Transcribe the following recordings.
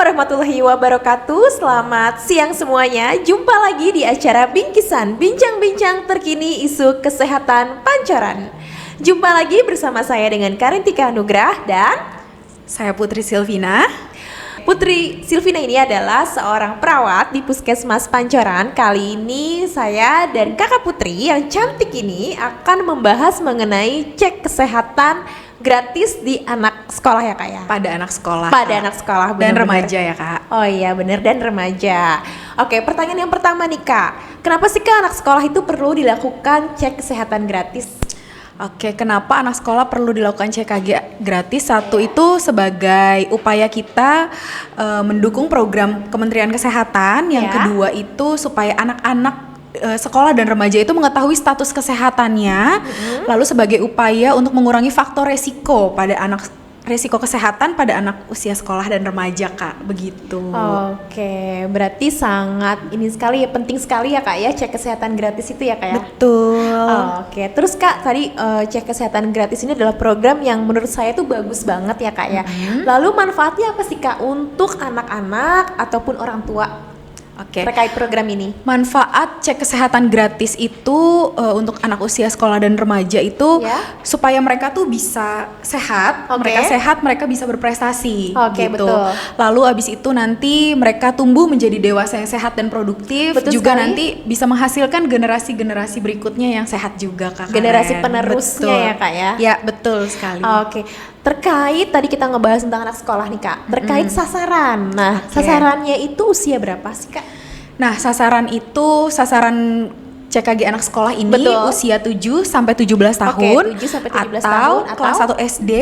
warahmatullahi wabarakatuh. Selamat siang semuanya. Jumpa lagi di acara Bingkisan, bincang-bincang terkini isu kesehatan Pancoran. Jumpa lagi bersama saya dengan Karintika Nugrah dan saya Putri Silvina. Putri Silvina ini adalah seorang perawat di Puskesmas Pancoran. Kali ini saya dan kakak Putri yang cantik ini akan membahas mengenai cek kesehatan gratis di anak sekolah ya kak ya? Pada anak sekolah. Pada anak sekolah dan remaja ya kak. Oh iya benar, dan remaja. Oke, pertanyaan yang pertama nih kak, kenapa sih kak anak sekolah itu perlu dilakukan cek kesehatan gratis? Oke, kenapa anak sekolah perlu dilakukan CKG gratis? Satu itu sebagai upaya kita mendukung program Kementerian Kesehatan. Yang kedua itu supaya anak-anak sekolah dan remaja itu mengetahui status kesehatannya, lalu sebagai upaya untuk mengurangi faktor resiko kesehatan pada anak usia sekolah dan remaja kak, begitu. Oke, berarti sangat ini sekali ya, penting sekali ya kak ya, cek kesehatan gratis itu ya kak ya? Betul. Oke, terus kak tadi cek kesehatan gratis ini adalah program yang menurut saya tuh bagus banget ya kak ya. Lalu manfaatnya apa sih kak untuk anak-anak ataupun orang tua? Oke. Terkait program ini. Manfaat cek kesehatan gratis itu untuk anak usia sekolah dan remaja itu supaya mereka tuh bisa sehat, mereka bisa berprestasi. Gitu. Betul. Lalu abis itu nanti mereka tumbuh menjadi dewasa yang sehat dan produktif, betul juga sekali. Nanti bisa menghasilkan generasi-generasi berikutnya yang sehat juga kak. Generasi penerusnya ya kak ya. Ya betul sekali. Oke. Terkait tadi kita ngebahas tentang anak sekolah nih kak, terkait sasaran. Nah, sasarannya itu usia berapa sih kak? Nah, sasaran CKG anak sekolah ini usia 7 sampai 17 tahun. 7 sampai 17 atau tahun kelas 1 SD.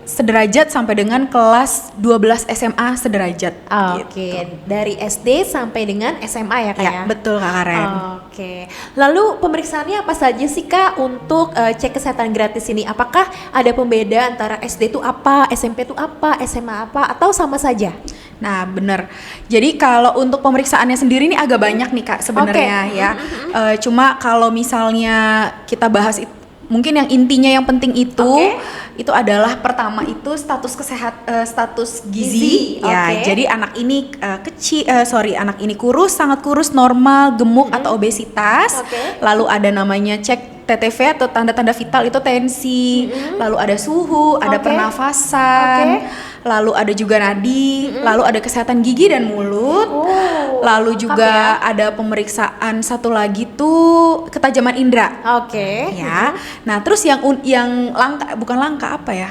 Sederajat sampai dengan kelas 12 SMA sederajat. Gitu. Dari SD sampai dengan SMA ya kak ya? Betul kak Karen. Lalu pemeriksaannya apa saja sih kak untuk cek kesehatan gratis ini? Apakah ada pembeda antara SD itu apa, SMP itu apa, SMA apa, atau sama saja? Nah benar. Jadi kalau untuk pemeriksaannya sendiri ini agak banyak nih kak sebenarnya ya. Cuma kalau misalnya kita bahas mungkin yang intinya yang penting itu adalah pertama itu status gizi. Ya, jadi anak ini anak ini kurus, sangat kurus, normal, gemuk atau obesitas. Lalu ada namanya cek TTV atau tanda-tanda vital itu tensi. Lalu ada suhu, ada pernafasan. Lalu ada juga nadi, lalu ada kesehatan gigi dan mulut. Lalu juga ada pemeriksaan satu lagi tuh ketajaman indera. Ya. Nah, terus yang langka, bukan langka apa ya?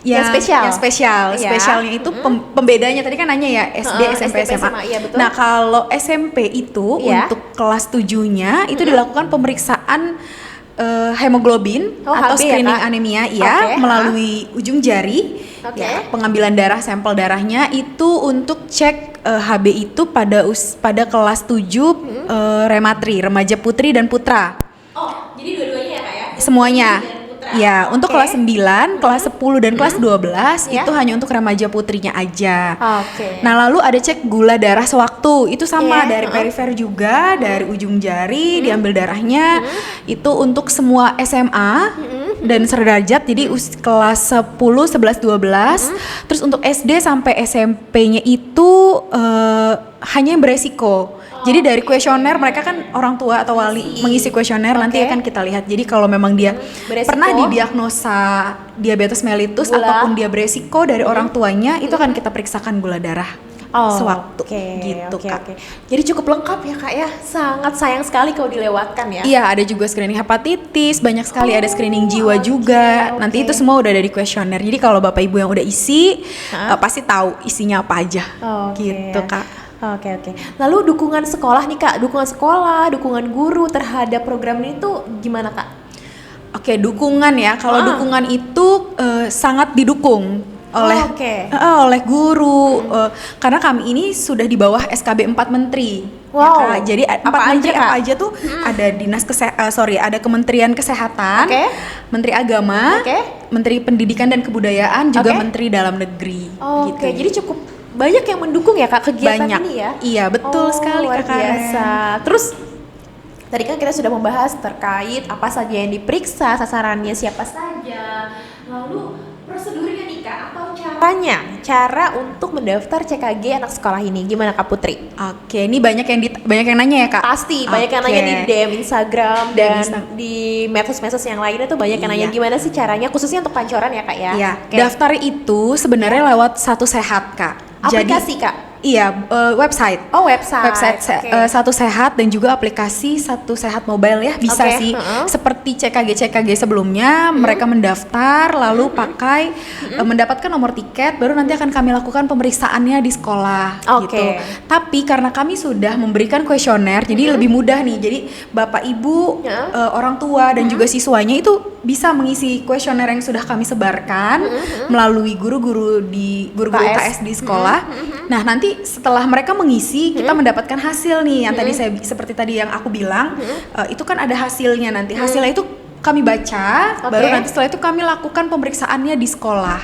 Yang spesial. Spesialnya itu pembedanya tadi kan nanya ya SD, SMP, SMA. Iya, betul. Nah, kalau SMP itu untuk kelas 7-nya itu dilakukan pemeriksaan hemoglobin atau screening anemia melalui ujung jari. Pengambilan darah, sampel darahnya itu untuk cek HB itu pada kelas 7 rematri, remaja putri dan putra. Jadi dua-duanya ya kak ya? Semuanya. Ya, untuk kelas 9, kelas 10 dan kelas 12 itu hanya untuk remaja putrinya aja. Nah, lalu ada cek gula darah sewaktu. Itu sama dari perifer juga, dari ujung jari diambil darahnya. Itu untuk semua SMA dan sederajat. Jadi kelas 10, 11, 12. Terus untuk SD sampai SMP-nya itu hanya yang beresiko. Jadi dari kuesioner mereka kan orang tua atau wali mengisi kuesioner nanti akan kita lihat. Jadi kalau memang dia pernah didiagnosa diabetes mellitus ataupun dia beresiko dari orang tuanya, itu akan kita periksakan gula darah sewaktu gitu kak. Jadi cukup lengkap ya kak ya. Sangat sayang sekali kalau dilewatkan ya. Iya, ada juga screening hepatitis, banyak sekali ada screening jiwa juga. Nanti itu semua udah ada di kuesioner. Jadi kalau bapak ibu yang udah isi pasti tahu isinya apa aja. Gitu kak. Oke. Lalu dukungan sekolah nih kak, dukungan guru terhadap program ini tuh gimana kak? Dukungan ya. Kalau dukungan itu sangat didukung oleh guru. Karena kami ini sudah di bawah SKB 4 menteri. Ya, Kak. Jadi 4 menteri apa aja tuh? Ada ada Kementerian Kesehatan, Menteri Agama, Menteri Pendidikan dan Kebudayaan, juga Menteri Dalam Negeri. Gitu. Jadi cukup banyak yang mendukung ya kak kegiatan ini ya? Iya betul sekali luar biasa. Terus tadi kan kita sudah membahas terkait apa saja yang diperiksa, sasarannya siapa saja, lalu prosedurnya nih kak. Kak, atau cara untuk mendaftar CKG anak sekolah ini gimana Kak Putri? Oke, ini banyak yang nanya ya Kak. Pasti banyak yang nanya di DM Instagram dan di medsos-medsos yang lainnya tuh banyak yang nanya gimana sih caranya khususnya untuk Pancoran ya Kak ya. Iya. Daftar itu sebenarnya lewat Satu Sehat Kak. Aplikasi Kak? Iya, website. Oh, website. Satu Sehat dan juga aplikasi Satu Sehat Mobile ya, bisa sih. Seperti CKG sebelumnya, mereka mendaftar lalu pakai mendapatkan nomor tiket, baru nanti akan kami lakukan pemeriksaannya di sekolah gitu. Tapi karena kami sudah memberikan kuesioner, jadi lebih mudah nih. Jadi Bapak Ibu, orang tua dan juga siswanya itu bisa mengisi kuesioner yang sudah kami sebarkan melalui guru-guru UKS di sekolah. Nah, nanti setelah mereka mengisi, kita mendapatkan hasil nih yang tadi seperti tadi yang aku bilang, itu kan ada hasilnya nanti. Hasilnya itu kami baca, baru nanti setelah itu kami lakukan pemeriksaannya di sekolah.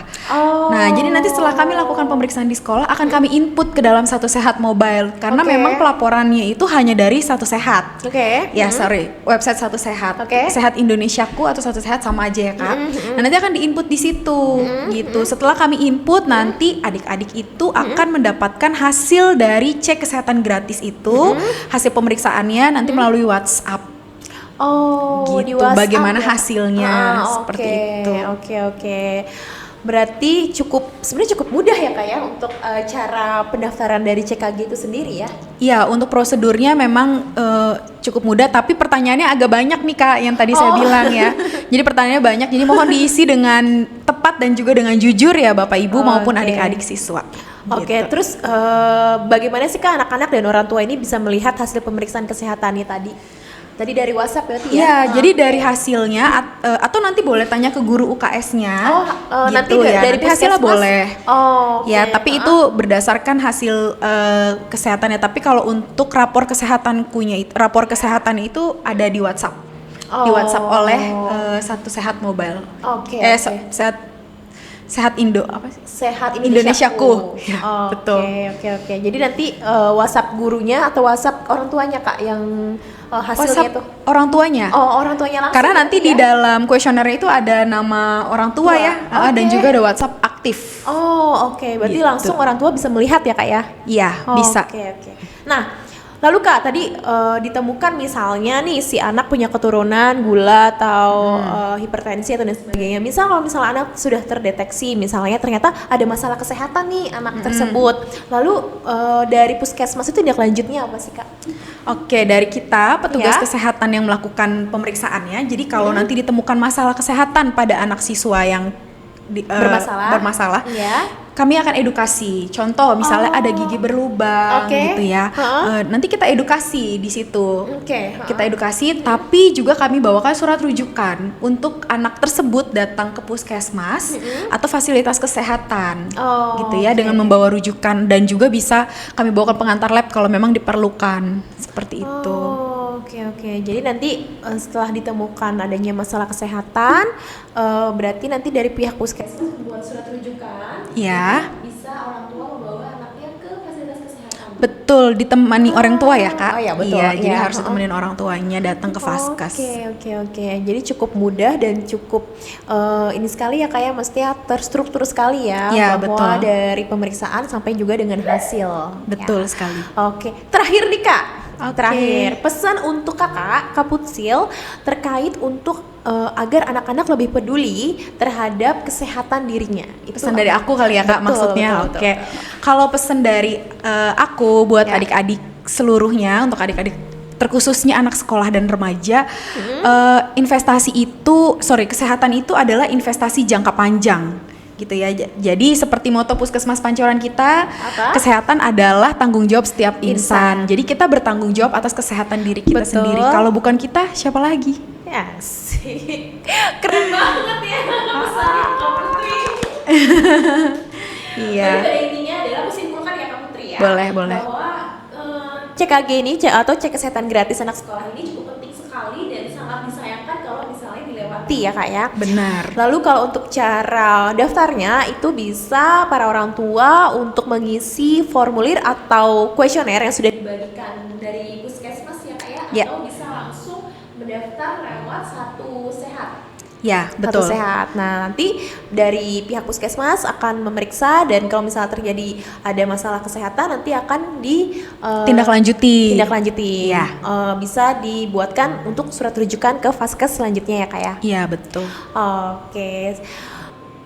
Nah, jadi nanti setelah kami lakukan pemeriksaan di sekolah, akan kami input ke dalam Satu Sehat Mobile karena memang pelaporannya itu hanya dari Satu Sehat. Ya, website Satu Sehat. Sehat Indonesiaku atau Satu Sehat sama aja ya Kak. Nah, nanti akan diinput di situ gitu. Setelah kami input, nanti adik-adik itu akan mendapatkan hasil dari cek kesehatan gratis itu, hasil pemeriksaannya nanti melalui WhatsApp. Di gitu. WhatsApp Bagaimana ya? hasilnya seperti itu. Oke. Berarti sebenarnya cukup mudah ya Kak ya untuk cara pendaftaran dari CKG itu sendiri ya? Iya, untuk prosedurnya memang cukup mudah, tapi pertanyaannya agak banyak nih Kak yang tadi saya bilang ya. Jadi pertanyaannya banyak, jadi mohon diisi dengan tepat dan juga dengan jujur ya Bapak Ibu maupun adik-adik siswa. Gitu. Terus bagaimana sih Kak anak-anak dan orang tua ini bisa melihat hasil pemeriksaan kesehatannya tadi? Tadi dari WhatsApp berarti ya? Iya, jadi dari hasilnya atau nanti boleh tanya ke guru UKS-nya. Gitu nanti ya. dari Nanti hasilnya boleh. Ya, tapi itu berdasarkan hasil kesehatannya. Tapi kalau untuk rapor kesehatan itu ada di WhatsApp. Di WhatsApp oleh Satu Sehat Mobile. Sehat Indo apa sih? Sehat Indonesiaku. Betul. Oke. Jadi nanti WhatsApp gurunya atau WhatsApp orang tuanya Kak yang hasilnya itu? Orang tuanya. Orang tuanya langsung. Karena nanti di dalam kuesioner itu ada nama orang tua ya, dan juga ada WhatsApp aktif. Berarti gitu. langsung orang tua bisa melihat ya Kak ya? Iya, bisa. Oke. Nah, lalu Kak tadi ditemukan misalnya nih si anak punya keturunan gula atau hipertensi atau dan sebagainya. Kalau misalnya anak sudah terdeteksi misalnya ternyata ada masalah kesehatan nih anak tersebut. Lalu dari puskesmas itu tindak lanjutnya apa sih Kak? Oke, dari kita petugas kesehatan yang melakukan pemeriksaannya. Jadi kalau nanti ditemukan masalah kesehatan pada anak siswa yang bermasalah, kami akan edukasi. Contoh, misalnya ada gigi berlubang, gitu ya. Nanti kita edukasi di situ. Kita edukasi, tapi juga kami bawakan surat rujukan untuk anak tersebut datang ke puskesmas atau fasilitas kesehatan, gitu ya, dengan membawa rujukan dan juga bisa kami bawakan pengantar lab kalau memang diperlukan, seperti itu. Oke. Jadi nanti setelah ditemukan adanya masalah kesehatan, berarti nanti dari pihak puskesmas membuat surat rujukan. Ya. Bisa orang tua membawa anaknya ke fasilitas kesehatan. Betul, ditemani orang tua ya Kak. Betul. Jadi harus ditemenin orang tuanya datang ke Vaskes. Oke. Jadi cukup mudah dan cukup ini sekali ya Kak ya, mestinya terstruktur sekali ya. Bahwa dari pemeriksaan sampai juga dengan hasil. Betul sekali. Oke. Terakhir nih Kak. Terakhir, pesan untuk Kak Putsil terkait untuk agar anak-anak lebih peduli terhadap kesehatan dirinya. Itu pesan dari aku kali ya Kak, maksudnya. Oke. Kalau pesan dari aku buat adik-adik seluruhnya, untuk adik-adik terkhususnya anak sekolah dan remaja, kesehatan itu adalah investasi jangka panjang. Gitu ya. Jadi seperti moto Puskesmas Pancoran kita, kesehatan adalah tanggung jawab setiap insan. Jadi kita bertanggung jawab atas kesehatan diri kita sendiri. Kalau bukan kita, siapa lagi? Sih. Keren banget ya pesannya Kak Putri. Iya. Pada intinya adalah aku simpulkan ya Kak Putri ya. Boleh. Bahwa CKG ini atau cek kesehatan gratis anak sekolah ini cukup penting sekali dan sangat disayangkan kalau misalnya dilewati ya Kak ya. Benar. Lalu kalau untuk cara daftarnya itu bisa para orang tua untuk mengisi formulir atau kuesioner yang sudah dibagikan dari puskesmas ya Kak ya. Atau bisa langsung mendaftar lewat Satu Sehat. Ya, Kartu betul. sehat. Nah, nanti dari pihak puskesmas akan memeriksa dan kalau misalnya terjadi ada masalah kesehatan nanti akan Tindak ditindaklanjuti. Iya. Bisa dibuatkan untuk surat rujukan ke vaskes selanjutnya ya Kak ya. Iya, betul. Oke.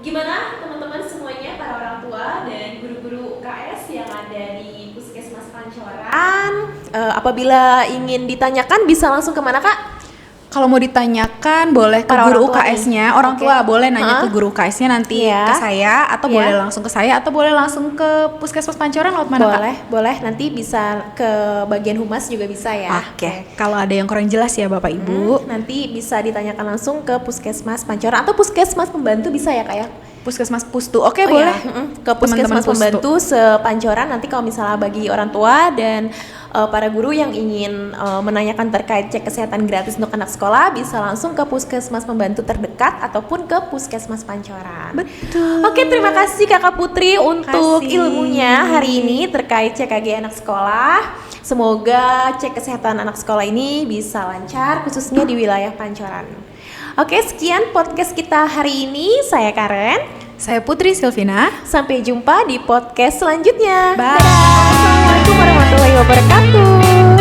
Gimana teman-teman semuanya, para orang tua dan guru-guru UKS yang ada di Puskesmas Pancoran? Apabila ingin ditanyakan bisa langsung kemana Kak? Kalau mau ditanyakan boleh ke Para guru orang tua UKS-nya. nih. Orang Oke. tua boleh nanya Hah? ke guru UKS-nya nanti Iya. ke saya atau Iya. boleh langsung ke saya atau boleh langsung ke Puskesmas Pancoran lewat mana, Kak? Boleh. Nanti bisa ke bagian humas juga bisa ya. Oke. Kalau ada yang kurang jelas ya Bapak Ibu, Nanti bisa ditanyakan langsung ke Puskesmas Pancoran atau Puskesmas Pembantu bisa ya Kak ya? Puskesmas Pustu. Oke, Oh boleh. iya, ke Puskesmas Teman-teman Pustu. Pembantu sepancoran. Nanti kalau misalnya bagi orang tua dan para guru yang ingin menanyakan terkait cek kesehatan gratis untuk anak sekolah bisa langsung ke Puskesmas Pembantu terdekat ataupun ke Puskesmas Pancoran. Betul. Oke, terima kasih Kakak Putri untuk Kasih. ilmunya hari ini terkait CKG anak sekolah. Semoga cek kesehatan anak sekolah ini bisa lancar khususnya di wilayah Pancoran. Oke, sekian podcast kita hari ini. Saya Karen. Saya Putri Silvina. Sampai jumpa di podcast selanjutnya. Bye. Dadah. Assalamualaikum warahmatullahi wabarakatuh.